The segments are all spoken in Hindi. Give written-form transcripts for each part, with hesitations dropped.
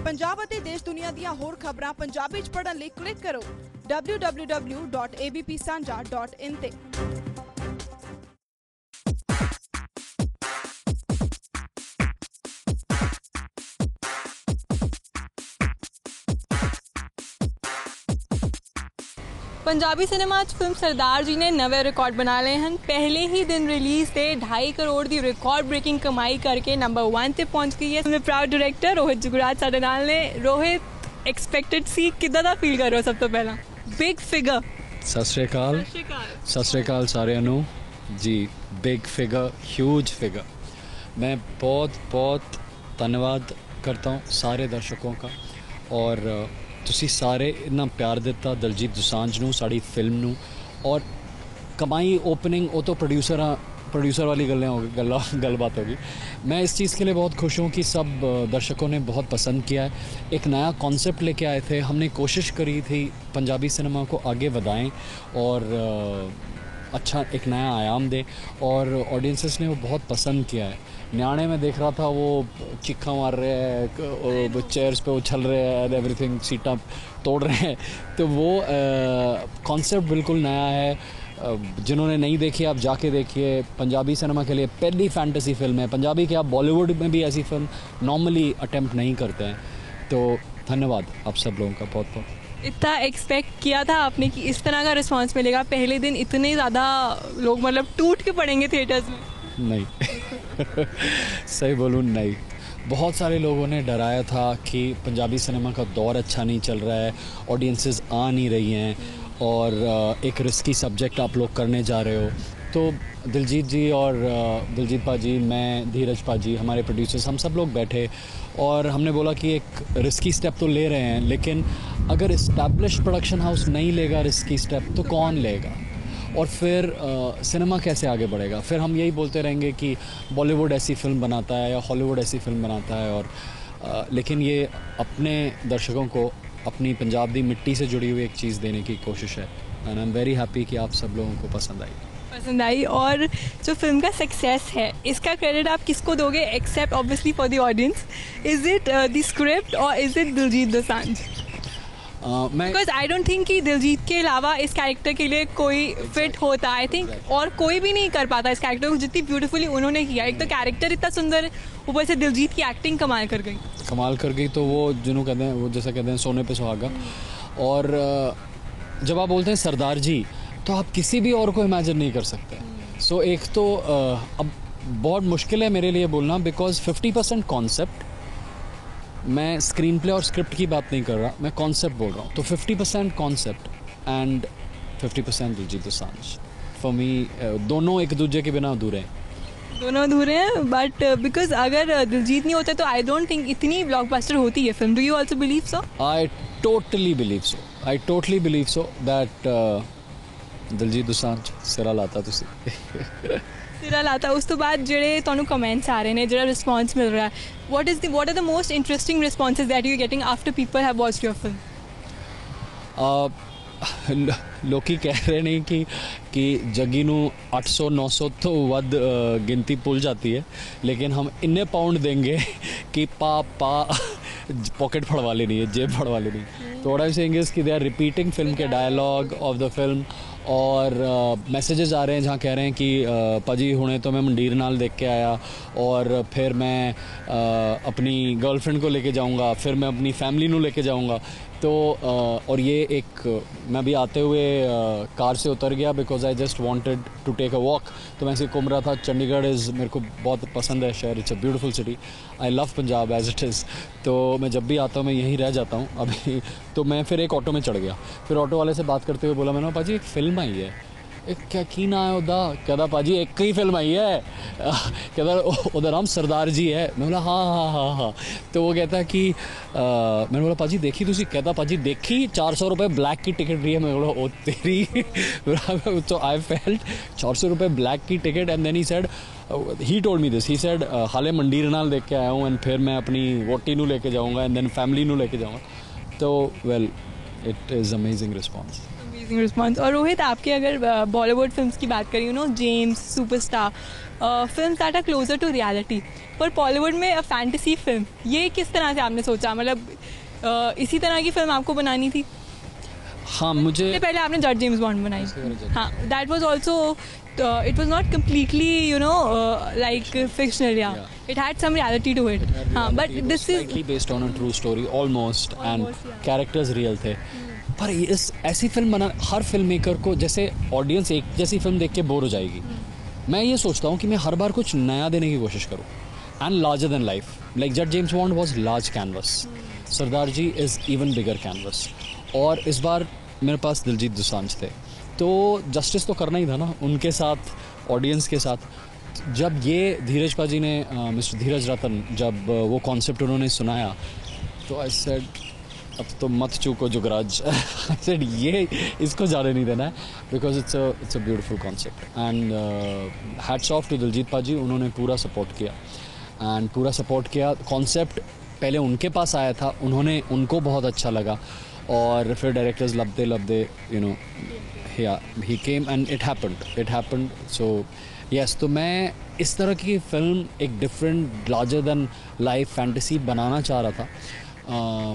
पंजाब ਅਤੇ देश दुनिया ਦੀਆਂ ਹੋਰ ਖਬਰਾਂ ਪੰਜਾਬੀ ਚ ਪੜ੍ਹਨ ਲਈ ਕਲਿੱਕ ਕਰੋ www.abpsanja.in ਤੇ। पंजाबी सिनेमा फिल्म सरदार जी ने नवे रिकॉर्ड बना लए हैं। पहले ही दिन रिलीज से 2.5 करोड़ की रिकॉर्ड ब्रेकिंग कमाई करके नंबर 1 से पहुंच गई है। मेरे प्राउड डायरेक्टर रोहित जुगराज साडे नाल ने। रोहित एक्सपेक्टेड सी किदा दा फील कर रहे हो? सब तो पहला बिग फिगर। सत श्री अकाल सारे Anu ji. Big figure, huge figure. मैं बहुत बहुत धन्यवाद करता हूँ सारे दर्शकों का। और तुसी सारे इतना प्यार दिता दलजीत दोसांझ नूं, साड़ी फिल्म नूं। और कमाई ओपनिंग वो तो प्रोड्यूसर वाली गलबात होगी। मैं इस चीज़ के लिए बहुत खुश हूँ कि सब दर्शकों ने बहुत पसंद किया है। एक नया कॉन्सेप्ट लेके आए थे, हमने कोशिश करी थी पंजाबी सिनेमा को आगे बढ़ाएं और अच्छा एक नया आयाम दें, और ऑडियंसेस ने वो बहुत पसंद किया है। न्याणे में देख रहा था वो चिक्का मार रहे हैं, चेयर्स पे उछल रहे हैं, एवरीथिंग, सीटा तोड़ रहे हैं। तो वो कॉन्सेप्ट बिल्कुल नया है। जिन्होंने नहीं देखी आप जाके देखिए। पंजाबी सिनेमा के लिए पहली फैंटेसी फिल्म है पंजाबी के। आप बॉलीवुड में भी ऐसी फिल्म नॉर्मली अटेम्प्ट नहीं करते हैं। तो धन्यवाद आप सब लोगों का बहुत बहुत। इतना एक्सपेक्ट किया था आपने कि इस तरह का रिस्पांस मिलेगा? पहले दिन इतने ज़्यादा लोग मतलब टूट के पड़ेंगे थिएटर्स में? नहीं सही बोलूँ, नहीं। बहुत सारे लोगों ने डराया था कि पंजाबी सिनेमा का दौर अच्छा नहीं चल रहा है, ऑडियंसेस आ नहीं रही हैं, और एक रिस्की सब्जेक्ट आप लोग करने जा रहे हो। तो दिलजीत जी और दिलजीत पाजी, मैं, धीरज पाजी, हमारे प्रोड्यूसर्स, हम सब लोग बैठे और हमने बोला कि एक रिस्की स्टेप तो ले रहे हैं, लेकिन अगर इस्टेब्लिश प्रोडक्शन हाउस नहीं लेगा रिस्की स्टेप तो कौन लेगा? और फिर सिनेमा कैसे आगे बढ़ेगा? फिर हम यही बोलते रहेंगे कि बॉलीवुड ऐसी फ़िल्म बनाता है या हॉलीवुड ऐसी फ़िल्म बनाता है। और लेकिन ये अपने दर्शकों को अपनी पंजाब दी मिट्टी से जुड़ी हुई एक चीज़ देने की कोशिश है। And I am very happy कि आप सब लोगों को पसंद आई। और जो फिल्म का सक्सेस है इसका क्रेडिट आप किसको दोगे, except obviously for the audience? Is it the script और is it Diljit Dosanjh? Because I don't think कि दिलजीत के अलावा इस कैरेक्टर के लिए कोई फिट होता, आई थिंक, और कोई भी नहीं कर पाता इस कैरेक्टर को जितनी ब्यूटीफुली उन्होंने किया। एक तो कैरेक्टर इतना सुंदर है, ऊपर से दिलजीत की एक्टिंग कमाल कर गई। तो वो जिन्हों कहते हैं, वो जैसा कहते हैं सोने पे सुहागा। और जब आप बोलते हैं सरदार जी तो आप किसी भी और को इमेजिन नहीं कर सकते। सो एक तो अब बहुत मुश्किल है मेरे लिए बोलना, बिकॉज 50% कॉन्सेप्ट। मैं स्क्रीन प्ले और स्क्रिप्ट की बात नहीं कर रहा, मैं कॉन्सेप्ट बोल रहा हूँ। तो 50% concept and 50% Diljit Dosanjh. For me दोनों एक दूसरे के बिना अधूरे हैं। बट बिकॉज अगर दिलजीत नहीं होता तो आई डोंट थिंक इतनी ब्लॉकबस्टर होती है film. Do you also believe so? I totally believe so that Diljit Dosanjh सिरा लाता तुसी सिरा लाता। उस तो बाद ਜਿਹੜੇ ਤੁਹਾਨੂੰ ਕਮੈਂਟਸ ਆ ਰਹੇ ਨੇ, ਜਿਹੜਾ ਰਿਸਪੌਂਸ ਮਿਲ ਰਿਹਾ, what are the most interesting responses that you're getting after people have watched your film? ਲੋਕੀ ਕਹਿ ਰਹੇ ਨੇ कि जग्गी नू 800-900 तो वध गिनती भुल जाती है, लेकिन हम इन्ने पाउंड देंगे कि पॉकेट फड़वा लेनी है, जेब फड़वा लेनी है। तो what I am saying is कि दे आर रिपीटिंग फिल्म के डायलॉग ऑफ द फिल्म, और मैसेजेस आ रहे हैं जहाँ कह रहे हैं कि पाजी हुणे तो मैं मंडीर नाल देख के आया, और फिर मैं अपनी गर्लफ्रेंड को लेके जाऊँगा, फिर मैं अपनी फैमिली नू लेके जाऊँगा। तो और ये एक मैं भी आते हुए कार से उतर गया because I just wanted to take a walk. तो मैं ऐसे घूम रहा था। चंडीगढ़ इज़ मेरे को बहुत पसंद है शहर, it's a beautiful city. I love Punjab as it is. तो मैं जब भी आता हूँ मैं यहीं रह जाता हूँ अभी। तो मैं फिर एक ऑटो में चढ़ गया। फिर ऑटो वाले से बात करते हुए बोला, मैंने पाजी एक फिल्म आई है, एक क्या की ना है उदा? कहता पाजी एक ही फिल्म आई है, कहता उधर नाम सरदार जी है। मैं बोला हाँ। तो वो कहता कि मैंने बोला पाजी देखी तुसी? कहता पाजी देखी, 400 रुपये ब्लैक की टिकट रही है। मैं बोला ओ तेरी। तो आई फेल्ट 400 रुपये ब्लैक की ticket. And then he told me this, he said हाले मंडीर नाल देख के आया हूँ, एंड फिर मैं अपनी वोटी नू लेके जाऊँगा, एंड देन फैमिली नू लेके जाऊँगा। तो well it is amazing response. Amazing response. और रोहित, आपके अगर बॉलीवुड फिल्म्स की बात करें, gems, superstar, films that are closer to reality, पर बॉलीवुड में फैंटेसी फिल्म, ये किस तरह से आपने सोचा? मतलब इसी तरह की फिल्म आपको बनानी थी? हाँ, मुझे पहले आपने जज जेम्स बॉन्ड बनाई। हाँ, that was also it was not completely like fictional, it had some reality to it, but this is slightly based on a true story almost and characters real थे। पर इस ऐसी फिल्म बना, हर फिल्म मेकर को जैसे ऑडियंस एक जैसी फिल्म देख के बोर हो जाएगी। मैं ये सोचता हूँ कि मैं हर बार कुछ नया देने की कोशिश करूँ and larger than life. Like Jatt James Bond was large canvas, Sardaar ji is even bigger canvas, और इस बार मेरे पास दिलजीत दोसांझ थे, तो जस्टिस तो करना ही था ना उनके साथ, ऑडियंस के साथ। जब ये धीरज पाजी ने मिस्टर धीरज रतन, जब वो कॉन्सेप्ट उन्होंने सुनाया, तो आई सेड अब तो मत चूको जुगराज। आई सेड ये इसको जाने नहीं देना है, because it's a beautiful concept and hats off to Diljit paaji, उन्होंने पूरा सपोर्ट किया एंड पूरा सपोर्ट किया। कॉन्सेप्ट पहले उनके पास आया था, उनको बहुत अच्छा लगा, और फिर directors लबदे he came and it happened, so yes। तो मैं इस तरह की फिल्म एक different larger than life fantasy बनाना चाह रहा था।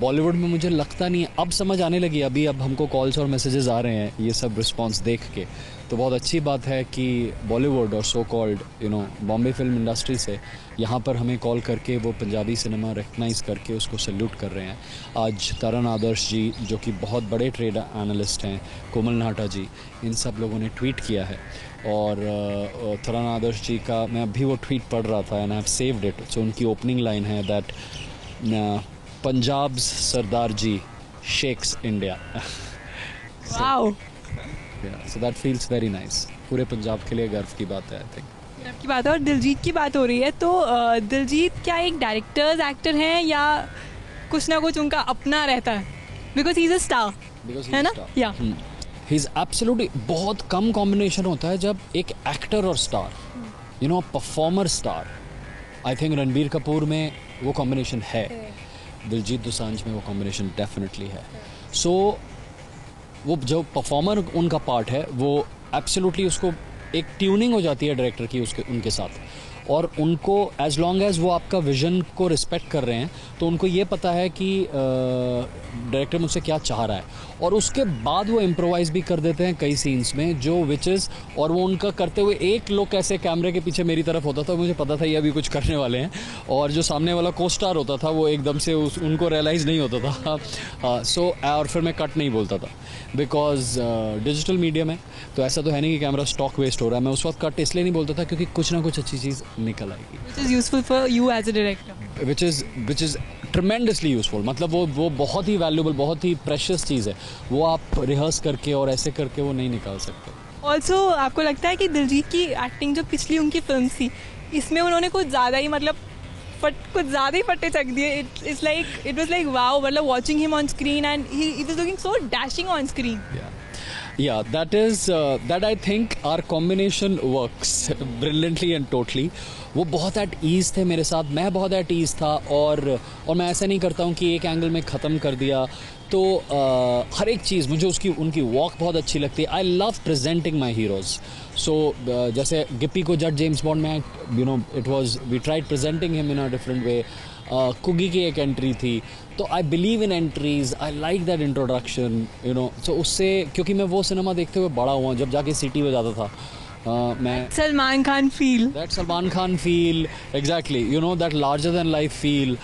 बॉलीवुड में मुझे लगता नहीं है, अब समझ आने लगी, अब हमको कॉल्स और मैसेजेस आ रहे हैं ये सब रिस्पांस देख के, तो बहुत अच्छी बात है कि बॉलीवुड और so called Bombay film industry से यहाँ पर हमें कॉल करके वो पंजाबी सिनेमा रिकग्नाइज़ करके उसको सैल्यूट कर रहे हैं। आज तरन आदर्श जी, जो कि बहुत बड़े ट्रेड एनालिस्ट हैं, कोमल नाटा जी, इन सब लोगों ने ट्वीट किया है, और तरन आदर्श जी का मैं अभी वो ट्वीट पढ़ रहा था and I have saved it. So उनकी ओपनिंग लाइन है that Punjab's Sardaar ji shakes India. Wow, so that feels very nice. पूरे पंजाब के लिए गर्व की बात है, आई थिंक। गर्व की बात है। और दिलजीत की बात हो रही है, तो दिलजीत क्या एक डायरेक्टर्स एक्टर हैं या कुछ ना कुछ उनका अपना रहता है? Because he is a star, है ना? या ही इज एब्सोल्युटली, बहुत कम कॉम्बिनेशन होता है जब एक एक्टर और star, performer star. I think Ranbir Kapoor में वो कॉम्बिनेशन है, दिलजीत दोसांझ में वो कॉम्बिनेशन डेफिनेटली है। सो वो जो परफॉर्मर उनका पार्ट है, वो एब्सोल्युटली उसको एक ट्यूनिंग हो जाती है डायरेक्टर की उनके साथ, और उनको एज लॉन्ग एज वो आपका विजन को रिस्पेक्ट कर रहे हैं, तो उनको ये पता है कि डायरेक्टर मुझसे क्या चाह रहा है, और उसके बाद वो इम्प्रोवाइज़ भी कर देते हैं कई सीन्स में, जो विच इज़, और वो उनका करते हुए एक लुक ऐसे कैमरे के पीछे मेरी तरफ होता था, मुझे पता था ये अभी कुछ करने वाले हैं, और जो सामने वाला को स्टार होता था वो एकदम से उनको रियलाइज़ नहीं होता था। सो और फिर मैं कट नहीं बोलता था, बिकॉज डिजिटल मीडियम है, तो ऐसा तो है नहीं कि कैमरा स्टॉक वेस्ट हो रहा है। मैं उस वक्त कट इसलिए नहीं बोलता था क्योंकि कुछ ना कुछ अच्छी चीज़ निकल आएगी, which is useful for you as a director, which is tremendously useful। मतलब वो बहुत ही वैल्यूबल, बहुत ही प्रेशियस चीज़ है, वो आप रिहर्स करके और ऐसे करके वो नहीं निकाल सकते। ऑल्सो आपको लगता है कि दिलजीत की एक्टिंग, जो पिछली उनकी फिल्म थी, इसमें उन्होंने कुछ ज़्यादा ही कुछ ज़्यादा ही फट्टे चक दिए? इट वाज लाइक वाओ, मतलब watching him on screen and he was looking so dashing on screen. Yeah, that I think our combination works brilliantly and totally। वो बहुत एट ईज़ थे मेरे साथ, मैं बहुत एट ईज़ था, और मैं ऐसा नहीं करता हूँ कि एक एंगल में ख़त्म कर दिया, तो हर एक चीज़ मुझे उनकी वॉक बहुत अच्छी लगती है। I love presenting my heroes. So जैसे गिप्पी को जज जेम्स बॉन्ड में it was we tried presenting him in a different way. कुगी की एक एंट्री थी, तो I believe in entries, I like that introduction, so उससे, क्योंकि मैं वो सिनेमा देखते हुए बड़ा हुआ, जब जाके सिटी में जाता था मैं, Salman Khan feel, exactly, that larger than life feel.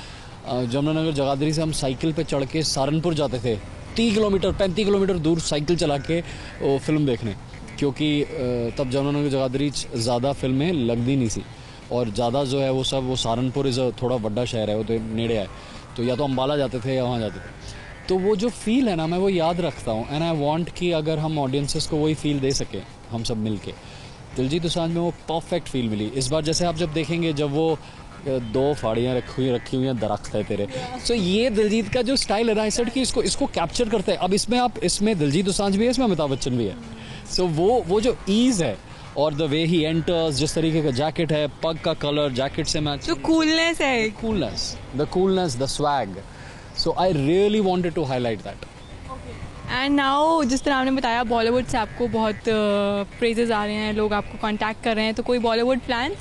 Yamunanagar Jagadhri से हम साइकिल पे चढ़ के सहारनपुर जाते थे, 35 किलोमीटर दूर साइकिल चला के फिल्म देखने, क्योंकि तब जमुनानगर जगाधरी ज़्यादा फिल्में लगती नहीं सी, और ज़्यादा जो है वो सब, वो सहारनपुर इज़ थोड़ा बड़ा शहर है, वो तो नेड़े है, तो या तो अम्बाला जाते थे या वहाँ जाते थे। तो वो जो फील है ना, मैं वो याद रखता हूँ, एंड आई वांट कि अगर हम ऑडियंसेस को वही फील दे सकें हम सब मिल के। दिलजीत दोसांझ में वो परफेक्ट फील मिली। इस बार जैसे आप जब देखेंगे, जब वो 2 फाड़ियाँ रखी हुई हैं, दरख्त है तेरे, सो ये दिलजीत का जो स्टाइल है ना, इस सेट की इसको कैप्चर करते हैं। अब इसमें दिलजीत दोसांझ भी है, इसमें अमिताभ बच्चन भी है। सो वो जो ईज़ है, और द वे ही एंटर्स, जिस तरीके का जैकेट है, पग का कलर जैकेट से मैच, जो कूलनेस है, the coolness, the swag. So I really wanted to highlight that. And now जिस तरह आपने बताया बॉलीवुड से आपको बहुत प्रेजेस आ रहे हैं, लोग आपको कांटेक्ट कर रहे हैं, तो कोई बॉलीवुड प्लान्स?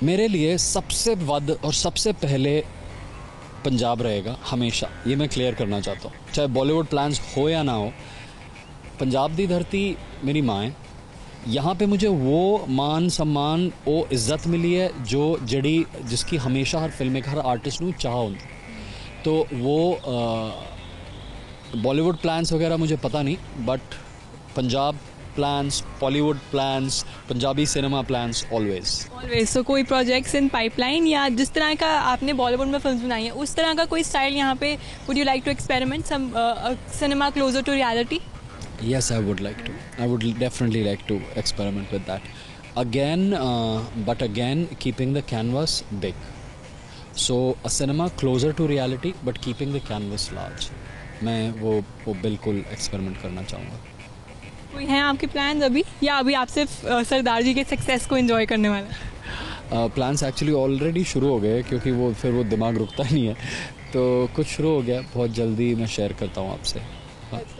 मेरे लिए सबसे वध और सबसे पहले पंजाब रहेगा हमेशा, ये मैं क्लियर करना चाहता हूँ। चाहे बॉलीवुड प्लान्स हो या ना हो, पंजाब दी धरती मेरी माँ है। यहाँ पे मुझे वो मान सम्मान, वो इज्जत मिली है जो जड़ी जिसकी हमेशा हर फिल्म में हर आर्टिस्ट नू चाह होंदी। तो वो बॉलीवुड प्लान्स वगैरह मुझे पता नहीं, but Punjab plans, Bollywood plans, Punjabi cinema plans always. So कोई प्रोजेक्ट्स इन पाइपलाइन, या जिस तरह का आपने बॉलीवुड में फिल्म बनाई है उस तरह का कोई स्टाइल यहाँ पे would you like to experiment, some cinema closer to reality? Yes, I would like to. I would definitely like to experiment with that. Again, but again, keeping the canvas big. So a cinema closer to reality, but keeping the canvas large. मैं वो बिल्कुल एक्सपेरिमेंट करना चाहूँगा। कोई हैं आपके प्लान्स अभी, या अभी आप सिर्फ सरदार जी के सक्सेस को एंजॉय करने वाले हैं? प्लान्स एक्चुअली ऑलरेडी शुरू हो गए, क्योंकि वो फिर वो दिमाग रुकता ही नहीं है, तो कुछ शुरू हो गया, बहुत जल्दी मैं शेयर करता हूँ आपसे।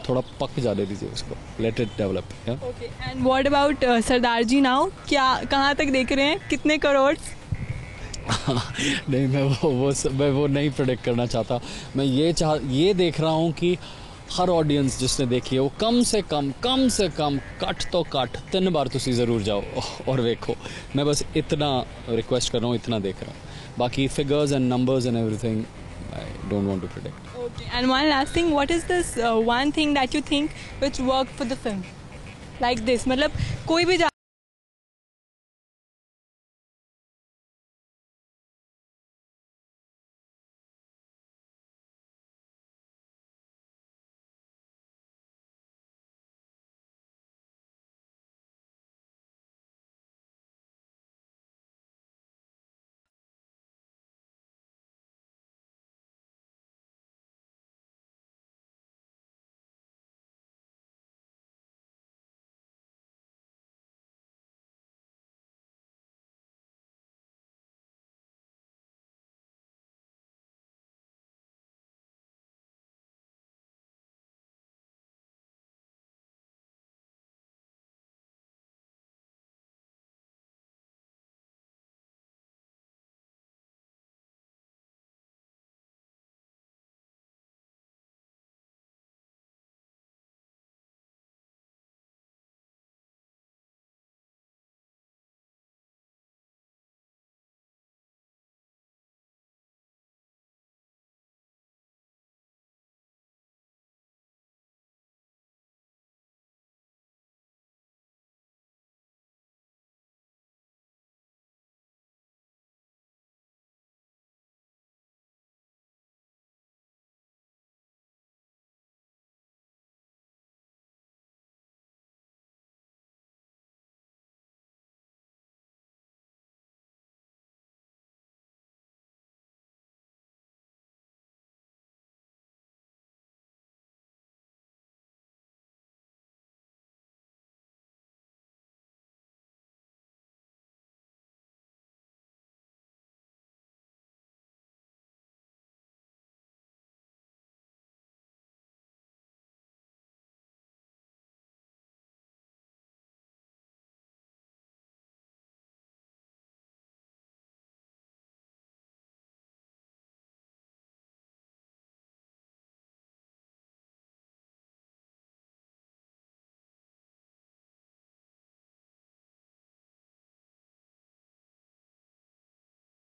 थोड़ा पक जाने दीजिए उसको, let it develop. Okay, and what about Sardar ji now, क्या कहाँ तक देख रहे हैं, कितने करोड़? नहीं, मैं वो नहीं प्रेडिक्ट करना चाहता। मैं ये देख रहा हूँ कि हर ऑडियंस जिसने देखी है वो कम से कम कट तो कट 3 बार तुसी ज़रूर जाओ और देखो। मैं बस इतना रिक्वेस्ट कर रहा हूँ, इतना देख रहा हूँ। बाकी figures and numbers and everything I don't want to predict. Okay, and one last thing, what is this one thing that you think which worked for the film? Like this, मतलब कोई भी